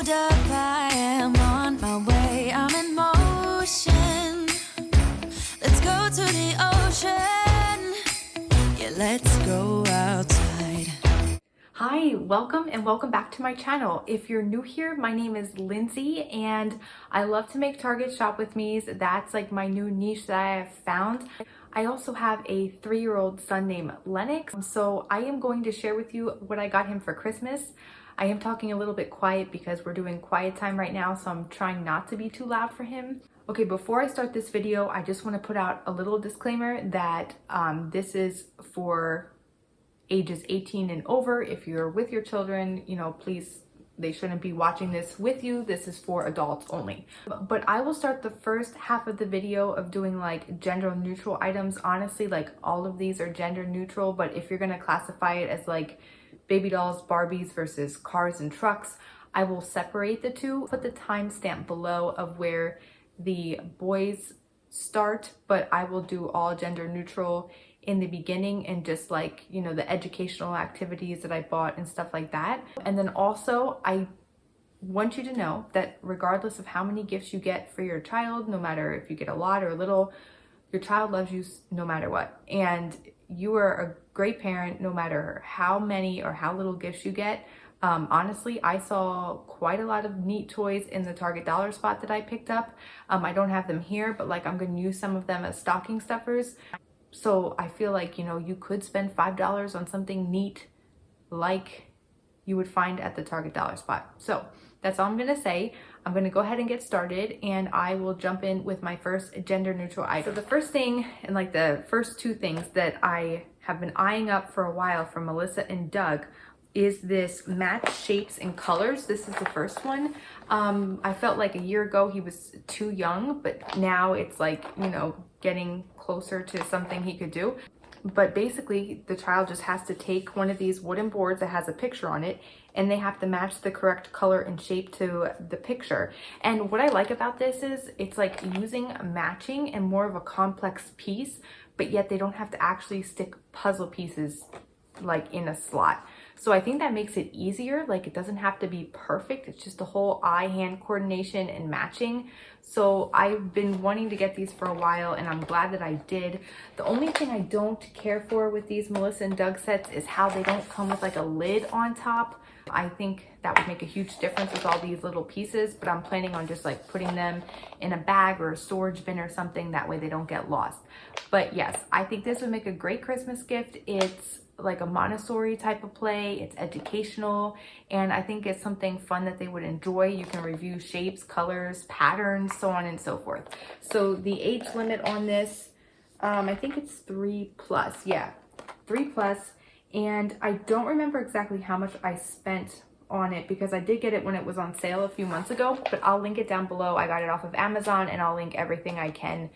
hold up, I am on my way. I'm in motion. Let's go to the ocean. Yeah, let's go outside. Hi, welcome and welcome back to my channel. If you're new here, my name is Lindsay and I love to make Target shop with me's. That's like my new niche that I have found. I also have a 3-year-old son named Lennix, so I am going to share with you what I got him for Christmas. I am talking a little bit quiet because we're doing quiet time right now, so I'm trying not to be too loud for him. Okay, before I start this video, I just want to put out a little disclaimer that this is for ages 18 and over. If you're with your children, you know, please, they shouldn't be watching this with you. This is for adults only. But I will start the first half of the video of doing like gender neutral items. Honestly, like all of these are gender neutral, but if you're gonna classify it as like baby dolls, Barbies versus cars and trucks, I will separate the two. Put the timestamp below of where the boys start, but I will do all gender neutral in the beginning and just like, you know, the educational activities that I bought and stuff like that. And then also I want you to know that regardless of how many gifts you get for your child, no matter if you get a lot or a little, your child loves you no matter what. And you are a great parent no matter how many or how little gifts you get. Honestly, I saw quite a lot of neat toys in the Target dollar spot that I picked up. I don't have them here, but like I'm gonna use some of them as stocking stuffers. So I feel like, you know, you could spend $5 on something neat like you would find at the Target dollar spot. So that's all I'm gonna say. I'm gonna go ahead and get started and I will jump in with my first gender neutral item. So the first thing and like the first two things that I have been eyeing up for a while from Melissa and Doug is this match shapes and colors. This is the first one. I felt like a year ago he was too young, but now it's like, you know, getting closer to something he could do. But basically the child just has to take one of these wooden boards that has a picture on it and they have to match the correct color and shape to the picture. And what I like about this is it's like using matching and more of a complex piece, but yet they don't have to actually stick puzzle pieces like in a slot. So I think that makes it easier. Like it doesn't have to be perfect. It's just the whole eye-hand coordination and matching. So I've been wanting to get these for a while and I'm glad that I did. The only thing I don't care for with these Melissa and Doug sets is how they don't come with like a lid on top. I think that would make a huge difference with all these little pieces, but I'm planning on just like putting them in a bag or a storage bin or something. That way they don't get lost. But yes, I think this would make a great Christmas gift. It's like a Montessori type of play. It's educational and I think it's something fun that they would enjoy. You can review shapes, colors, patterns, so on and so forth. So the age limit on this, I think it's 3+. Yeah, 3+. And I don't remember exactly how much I spent on it because I did get it when it was on sale a few months ago, but I'll link it down below. I got it off of Amazon and I'll link everything I can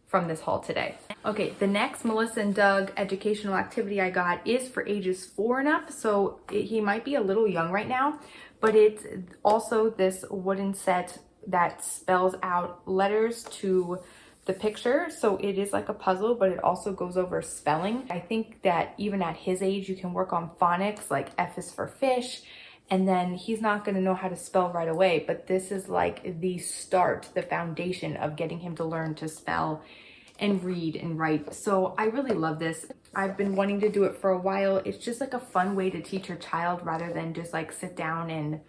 from this haul today. Okay, the next Melissa and Doug educational activity I got is for ages 4 and up. So he might be a little young right now, but it's also this wooden set that spells out letters to the picture. So it is like a puzzle, but it also goes over spelling. I think that even at his age, you can work on phonics, like F is for fish, and then he's not going to know how to spell right away, but this is like the start, the foundation of getting him to learn to spell and read and write. So I really love this. I've been wanting to do it for a while. It's just like a fun way to teach your child rather than just like sit down and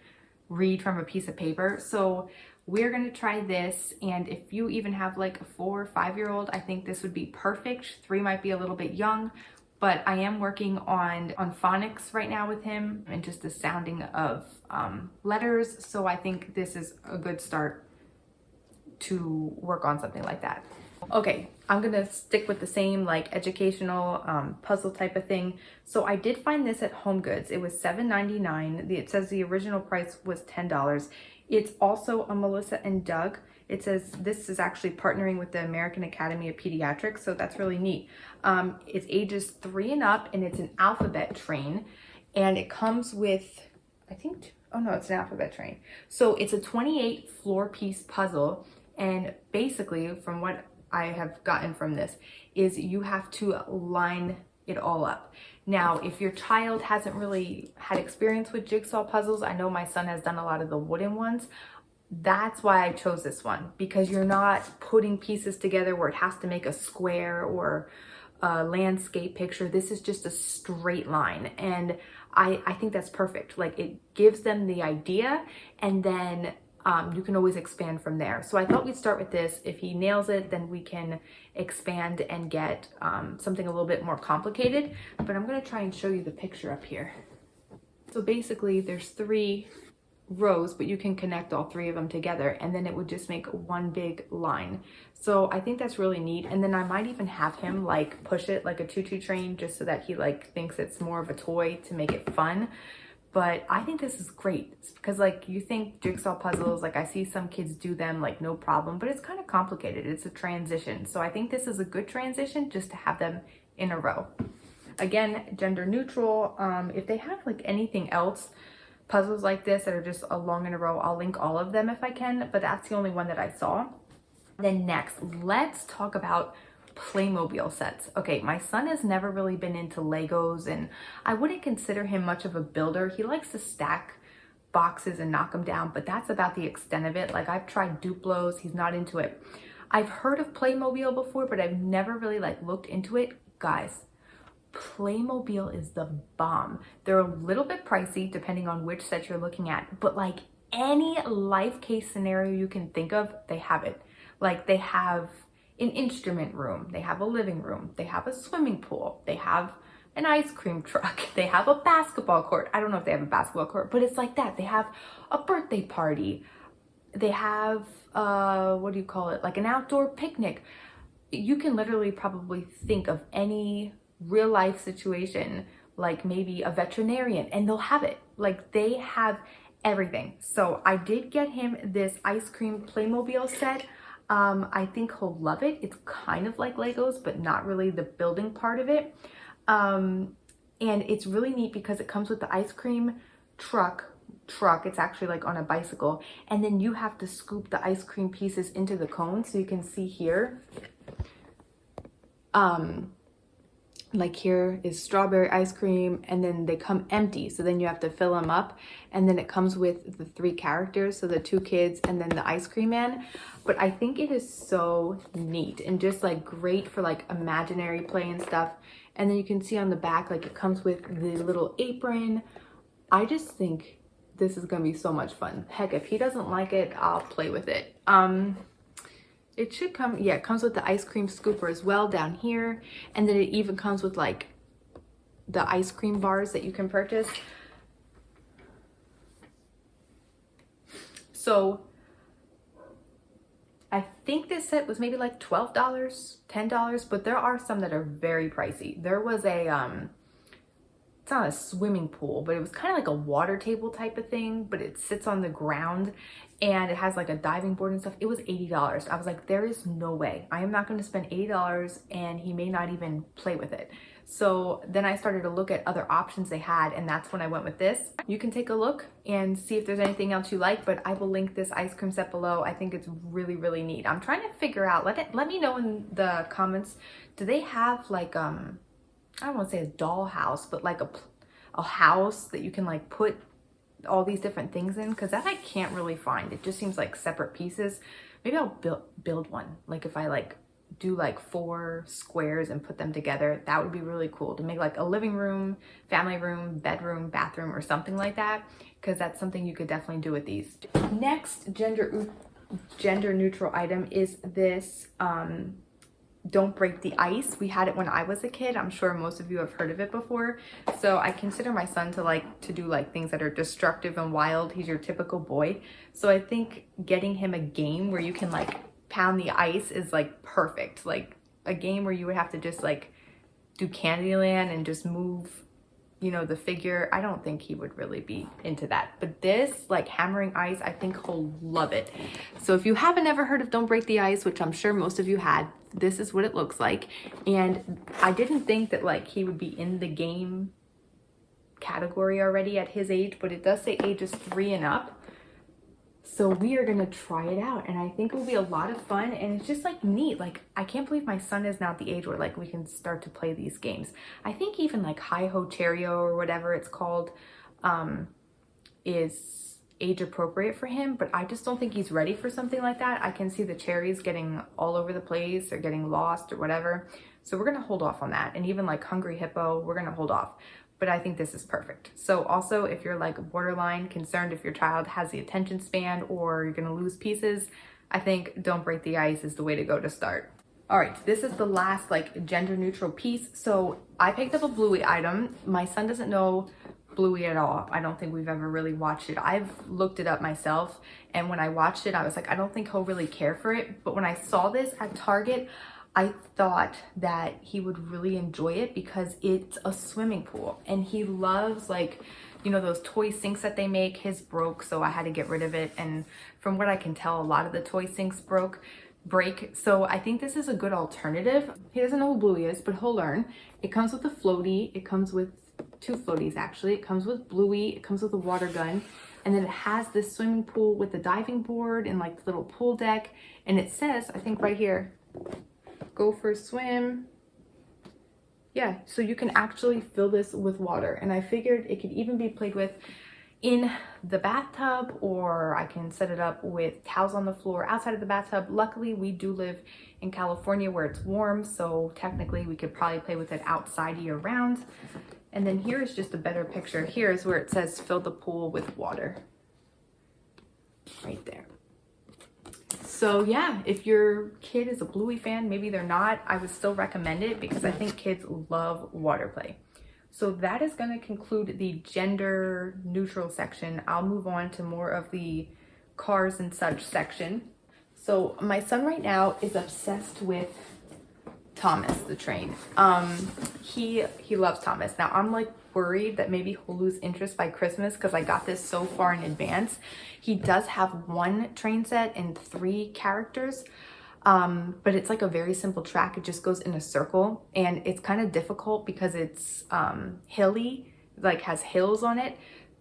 read from a piece of paper. So we're gonna try this, and if you even have like a 4 or 5-year-old, I think this would be perfect. 3 might be a little bit young, but I am working on phonics right now with him and just the sounding of letters. So I think this is a good start to work on something like that. Okay, I'm gonna stick with the same like educational puzzle type of thing. So I did find this at HomeGoods. It was $7.99. It says the original price was $10. It's also a Melissa and Doug. It says this is actually partnering with the American Academy of Pediatrics, so that's really neat. It's ages 3 and up, and it's an alphabet train, and it comes with, I think, oh no, it's an alphabet train. So it's a 28 floor piece puzzle, and basically from what I have gotten from this is you have to line it all up. Now, if your child hasn't really had experience with jigsaw puzzles, I know my son has done a lot of the wooden ones. That's why I chose this one, because you're not putting pieces together where it has to make a square or a landscape picture. This is just a straight line, and I think that's perfect. Like, it gives them the idea, and then you can always expand from there. So I thought we'd start with this. If he nails it, then we can expand and get something a little bit more complicated. But I'm gonna try and show you the picture up here. So basically there's 3 rows, but you can connect all 3 of them together, and then it would just make one big line. So I think that's really neat. And then I might even have him like push it like a choo-choo train, just so that he like thinks it's more of a toy to make it fun. But I think this is great, because like, you think jigsaw puzzles, like I see some kids do them like no problem, but it's kind of complicated. It's a transition. So I think this is a good transition just to have them in a row. Again, gender neutral. If they have like anything else, puzzles like this that are just along in a row, I'll link all of them if I can, but that's the only one that I saw. Then next, let's talk about Playmobil sets. Okay, my son has never really been into Legos, and I wouldn't consider him much of a builder. He likes to stack boxes and knock them down, but that's about the extent of it. Like, I've tried Duplos, he's not into it. I've heard of Playmobil before, but I've never really like looked into it. Guys, Playmobil is the bomb. They're a little bit pricey depending on which set you're looking at, but like any life case scenario you can think of, they have it. Like, they have an instrument room, they have a living room, they have a swimming pool, they have an ice cream truck, they have a basketball court. I don't know if they have a basketball court, but it's like that. They have a birthday party, they have what do you call it, like an outdoor picnic. You can literally probably think of any real life situation, like maybe a veterinarian, and they'll have it. Like, they have everything. So I did get him this ice cream Playmobil set. I think he'll love it. It's kind of like Legos, but not really the building part of it. And it's really neat because it comes with the ice cream truck. It's actually like on a bicycle, and then you have to scoop the ice cream pieces into the cone. So you can see here, like here is strawberry ice cream, and then they come empty, so then you have to fill them up, and then it comes with the 3 characters, so the 2 kids and then the ice cream man. But I think it is so neat and just like great for like imaginary play and stuff. And then you can see on the back, like, it comes with the little apron. I just think this is gonna be so much fun. Heck, if he doesn't like it, I'll play with it. It should come, yeah, it comes with the ice cream scooper as well down here. And then it even comes with like the ice cream bars that you can purchase. So I think this set was maybe like $12, $10, but there are some that are very pricey. There was a, it's not a swimming pool, but it was kind of like a water table type of thing, but it sits on the ground and it has like a diving board and stuff. It was $80. I was like, there is no way. I am not going to spend $80 and he may not even play with it. So then I started to look at other options they had, and that's when I went with this. You can take a look and see if there's anything else you like, but I will link this ice cream set below. I think it's really, really neat. I'm trying to figure out, let me know in the comments, do they have like, I don't want to say a doll house, but like a house that you can like put all these different things in? Because that I can't really find. It just seems like separate pieces. Maybe I'll build one. Like, if I like do like 4 squares and put them together, that would be really cool to make like a living room, family room, bedroom, bathroom, or something like that, because that's something you could definitely do with these. Next gender neutral item is this Don't Break the Ice. We had it when I was a kid. I'm sure most of you have heard of it before. So I consider my son to do like things that are destructive and wild. He's your typical boy. So I think getting him a game where you can like pound the ice is like perfect. Like a game where you would have to just like do Candyland and just move, you know, the figure. I don't think he would really be into that. But this, like hammering ice, I think he'll love it. So if you haven't ever heard of Don't Break the Ice, which I'm sure most of you had, this is what it looks like. And I didn't think that like he would be in the game category already at his age, but it does say ages 3 and up. So we are gonna try it out, and I think it will be a lot of fun, and it's just like neat. Like, I can't believe my son is now at the age where like we can start to play these games. I think even like Hi Ho Cherry-O or whatever it's called is age appropriate for him, but I just don't think he's ready for something like that. I can see the cherries getting all over the place or getting lost or whatever. So we're gonna hold off on that. And even like Hungry Hippo, we're gonna hold off. But I think this is perfect. So also, if you're like borderline concerned if your child has the attention span or you're gonna lose pieces, I think Don't Break the Ice is the way to go to start. All right, this is the last like gender neutral piece. So I picked up a Bluey item. My son doesn't know Bluey at all. I don't think we've ever really watched it. I've looked it up myself, and when I watched it, I was like, I don't think he'll really care for it. But when I saw this at Target, I thought that he would really enjoy it because it's a swimming pool, and he loves, like, you know, those toy sinks that they make. His broke, so I had to get rid of it. And from what I can tell, a lot of the toy sinks break. So I think this is a good alternative. He doesn't know who Bluey is, but he'll learn. It comes with a floaty. It comes with 2 floaties actually. It comes with Bluey. It comes with a water gun. And then it has this swimming pool with the diving board and like the little pool deck. And it says, I think right here, go for a swim. Yeah, so you can actually fill this with water. And I figured it could even be played with in the bathtub, or I can set it up with towels on the floor outside of the bathtub. Luckily, we do live in California where it's warm, so technically we could probably play with it outside year round. And then here is just a better picture. Here is where it says fill the pool with water. Right there. So yeah, if your kid is a Bluey fan, maybe they're not, I would still recommend it because I think kids love water play. So that is going to conclude the gender neutral section. I'll move on to more of the cars and such section. So my son right now is obsessed with Thomas the train. He loves Thomas. Now I'm like worried that maybe he'll lose interest by Christmas because I got this so far in advance. He does have 1 train set and 3 characters, but it's like a very simple track. It just goes in a circle, and it's kind of difficult because it's hilly, like has hills on it.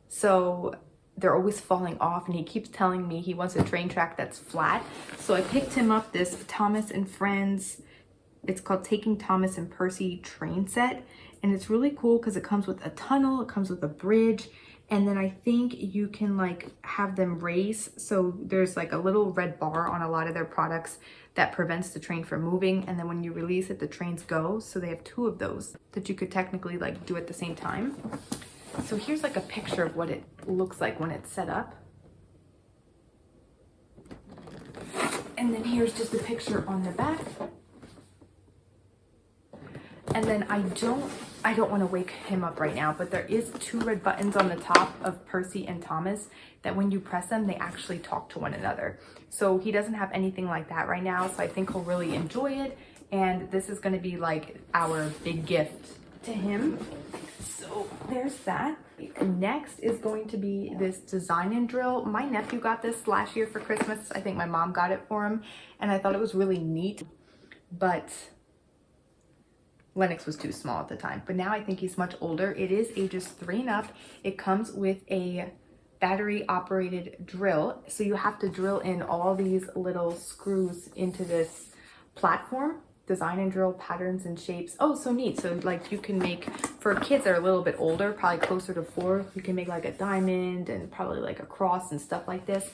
So they're always falling off, and he keeps telling me he wants a train track that's flat. So I picked him up this Thomas and Friends. It's called Taking Thomas and Percy train set, and it's really cool because it comes with a tunnel, it comes with a bridge, and then I think you can like have them race. So there's like a little red bar on a lot of their products that prevents the train from moving, and then when you release it, the trains go. So they have 2 of those that you could technically like do at the same time. So here's like a picture of what it looks like when it's set up. And then here's just a picture on the back. And then I don't want to wake him up right now, but there is 2 red buttons on the top of Percy and Thomas that when you press them, they actually talk to one another. So he doesn't have anything like that right now, so I think he'll really enjoy it. And this is going to be like our big gift to him. So there's that. Next is going to be this design and drill. My nephew got this last year for Christmas. I think my mom got it for him, and I thought it was really neat, but Lennix was too small at the time. But now I think he's much older. It is ages 3 and up. It comes with a battery operated drill. So you have to drill in all these little screws into this platform. Design and drill patterns and shapes. Oh, so neat. So like you can make, for kids that are a little bit older, probably closer to 4, you can make like a diamond and probably like a cross and stuff like this.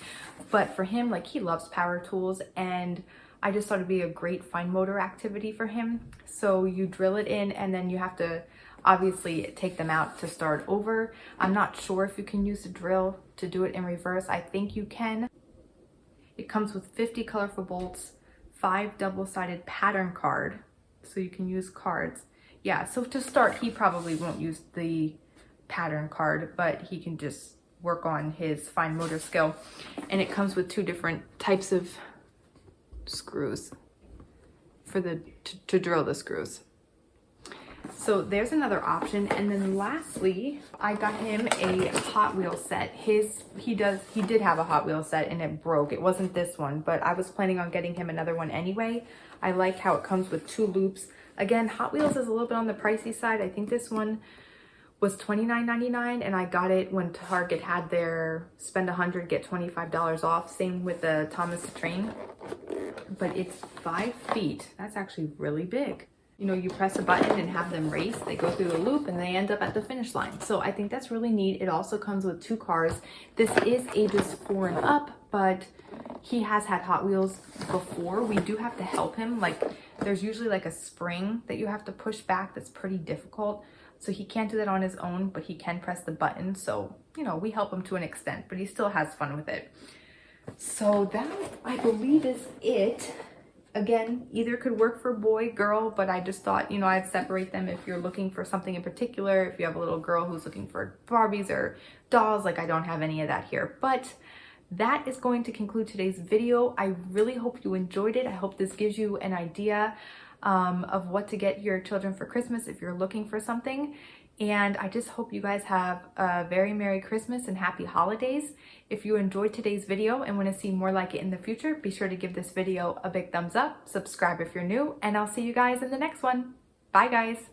But for him, like he loves power tools, and I just thought it'd be a great fine motor activity for him. So you drill it in, and then you have to obviously take them out to start over. I'm not sure if you can use the drill to do it in reverse. I think you can. It comes with 50 colorful bolts, 5 double-sided pattern card, so you can use cards. Yeah, so to start, he probably won't use the pattern card, but he can just work on his fine motor skill. And it comes with 2 different types of screws for to drill the screws. So there's another option. And then lastly, I got him a Hot Wheels set. He did have a Hot Wheels set and it broke. It wasn't this one, but I was planning on getting him another one anyway. I like how it comes with 2 loops. Again, Hot Wheels is a little bit on the pricey side. I think this one was $29.99, and I got it when Target had their spend $100 get $25 off. Same with the Thomas the Train, but it's 5 feet. That's actually really big. You know, you press a button and have them race. They go through the loop and they end up at the finish line. So I think that's really neat. It also comes with 2 cars. This is ages 4 and up, but he has had Hot Wheels before. We do have to help him. Like, there's usually like a spring that you have to push back that's pretty difficult. So he can't do that on his own, but he can press the button. So, you know, we help him to an extent, but he still has fun with it. So that, I believe, is it. Again, either could work for boy, girl, but I just thought, you know, I'd separate them if you're looking for something in particular. If you have a little girl who's looking for Barbies or dolls, like I don't have any of that here. But that is going to conclude today's video. I really hope you enjoyed it. I hope this gives you an idea of what to get your children for Christmas if you're looking for something. And I just hope you guys have a very Merry Christmas and Happy Holidays. If you enjoyed today's video and want to see more like it in the future, be sure to give this video a big thumbs up, subscribe if you're new, and I'll see you guys in the next one. Bye guys.